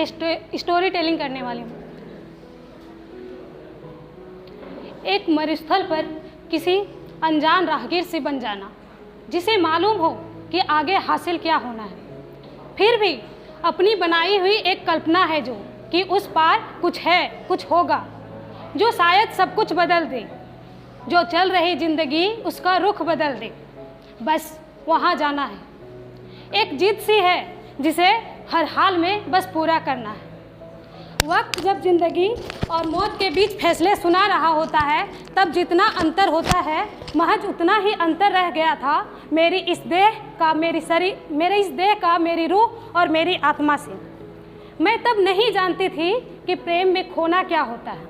Story telling करने वाली हूँ। एक मरुस्थल पर किसी अनजान राहगीर से बन जाना, जिसे मालूम हो कि आगे हासिल क्या होना है, फिर भी अपनी बनाई हुई एक कल्पना है जो कि उस पार कुछ है, कुछ होगा जो शायद सब कुछ बदल दे, जो चल रही ज़िंदगी उसका रुख बदल दे। बस वहाँ जाना है। एक जिद सी है जिसे हर हाल में बस पूरा करना है। वक्त जब ज़िंदगी और मौत के बीच फैसले सुना रहा होता है, तब जितना अंतर होता है महज उतना ही अंतर रह गया था मेरे इस देह का मेरी रूह और मेरी आत्मा से। मैं तब नहीं जानती थी कि प्रेम में खोना क्या होता है।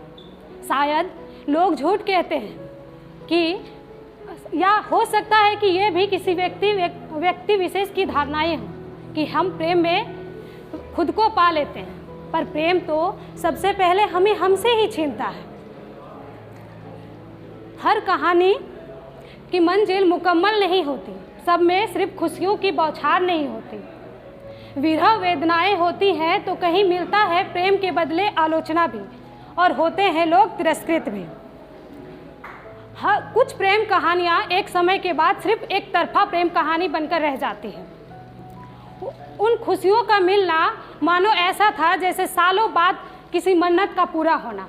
शायद लोग झूठ कहते हैं कि या हो सकता है कि ये भी किसी व्यक्ति विशेष की धारणाएं हों कि हम प्रेम में खुद को पा लेते हैं, पर प्रेम तो सबसे पहले हमें हमसे ही छीनता है। हर कहानी की मंजिल मुकम्मल नहीं होती, सब में सिर्फ खुशियों की बौछार नहीं होती। विरह वेदनाएं होती हैं तो कहीं मिलता है प्रेम के बदले आलोचना भी, और होते हैं लोग तिरस्कृत भी। कुछ प्रेम कहानियाँ एक समय के बाद सिर्फ एक तरफा प्रेम कहानी बनकर रह जाती हैं। उन खुशियों का मिलना मानो ऐसा था जैसे सालों बाद किसी मन्नत का पूरा होना।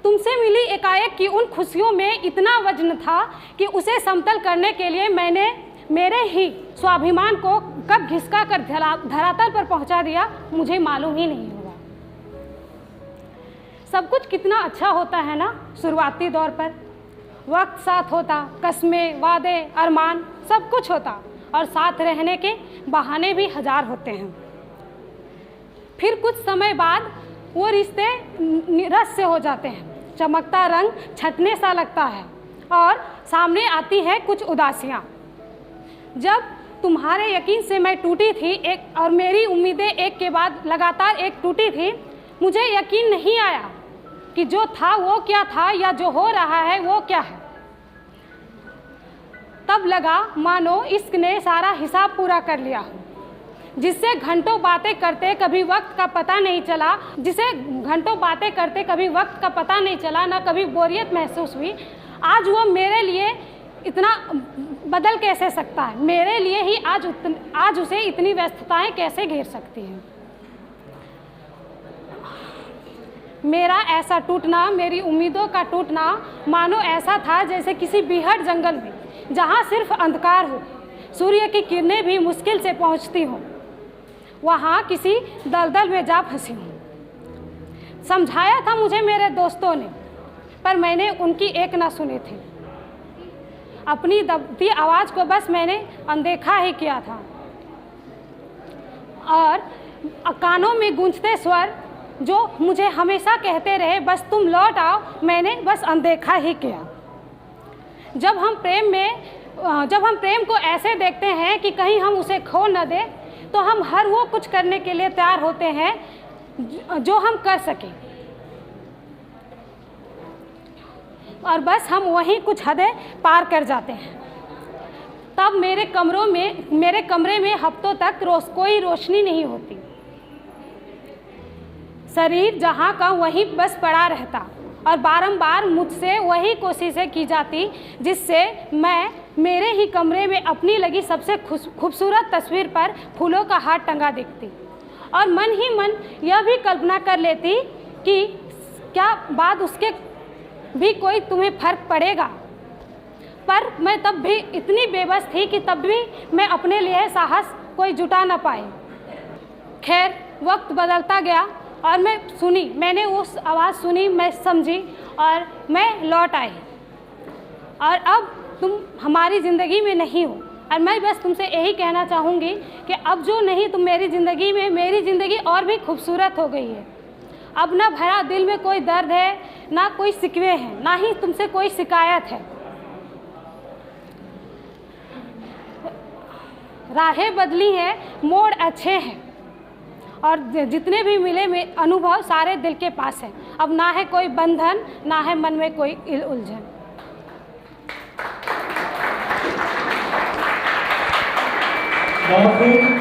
तुमसे मिली एकाएक की उन खुशियों में इतना वजन था कि उसे समतल करने के लिए मैंने मेरे ही स्वाभिमान को कब घिसका कर धरातल पर पहुंचा दिया, मुझे मालूम ही नहीं हुआ। सब कुछ कितना अच्छा होता है ना शुरुआती दौर पर। वक्त साथ होता, कस्में, वादे, अरमान सब कुछ होता, और साथ रहने के बहाने भी हजार होते हैं। फिर कुछ समय बाद वो रिश्ते निरस से हो जाते हैं, चमकता रंग छटने सा लगता है और सामने आती है कुछ उदासियाँ। जब तुम्हारे यकीन से मैं टूटी थी और मेरी उम्मीदें एक के बाद लगातार एक टूटी थी, मुझे यकीन नहीं आया कि जो था वो क्या था या जो हो रहा है वो क्या है। तब लगा मानो इश्क ने सारा हिसाब पूरा कर लिया हो, जिससे घंटों बातें करते कभी वक्त का पता नहीं चला, ना कभी बोरियत महसूस हुई। आज वो मेरे लिए इतना बदल कैसे सकता है, मेरे लिए ही आज उसे इतनी व्यस्तताएं कैसे घेर सकती हैं। मेरा ऐसा टूटना, मेरी उम्मीदों का टूटना मानो ऐसा था जैसे किसी बीहड़ जंगल में जहाँ सिर्फ अंधकार हो, सूर्य की किरणें भी मुश्किल से पहुँचती हों, वहाँ किसी दलदल में जा फंसी हूँ। समझाया था मुझे मेरे दोस्तों ने, पर मैंने उनकी एक ना सुनी थी। अपनी दबती आवाज़ को बस मैंने अनदेखा ही किया था, और कानों में गूंजते स्वर जो मुझे हमेशा कहते रहे बस तुम लौट आओ, मैंने बस अनदेखा ही किया। जब हम प्रेम को ऐसे देखते हैं कि कहीं हम उसे खो न दें, तो हम हर वो कुछ करने के लिए तैयार होते हैं जो हम कर सकें, और बस हम वहीं कुछ हदें पार कर जाते हैं। तब मेरे कमरे में हफ्तों तक कोई रोशनी नहीं होती। शरीर जहाँ का वहीं बस पड़ा रहता, और बारंबार मुझसे वही कोशिशें की जाती जिससे मैं मेरे ही कमरे में अपनी लगी सबसे खूबसूरत तस्वीर पर फूलों का हार टंगा देखती, और मन ही मन यह भी कल्पना कर लेती कि क्या बाद उसके भी कोई तुम्हें फर्क पड़ेगा। पर मैं तब भी इतनी बेबस थी कि तब भी मैं अपने लिए साहस कोई जुटा न पाई। खैर, वक्त बदलता गया और मैंने उस आवाज़ सुनी, मैं समझी और मैं लौट आई। और अब तुम हमारी ज़िंदगी में नहीं हो, और मैं बस तुमसे यही कहना चाहूँगी कि अब जो नहीं तुम मेरी ज़िंदगी में, मेरी ज़िंदगी और भी खूबसूरत हो गई है। अब ना भरा दिल में कोई दर्द है, ना कोई शिकवे हैं, ना ही तुमसे कोई शिकायत है। राहें बदली हैं, मोड़ अच्छे हैं, और जितने भी मिले में अनुभव सारे दिल के पास है। अब ना है कोई बंधन, ना है मन में कोई उलझन। बहुत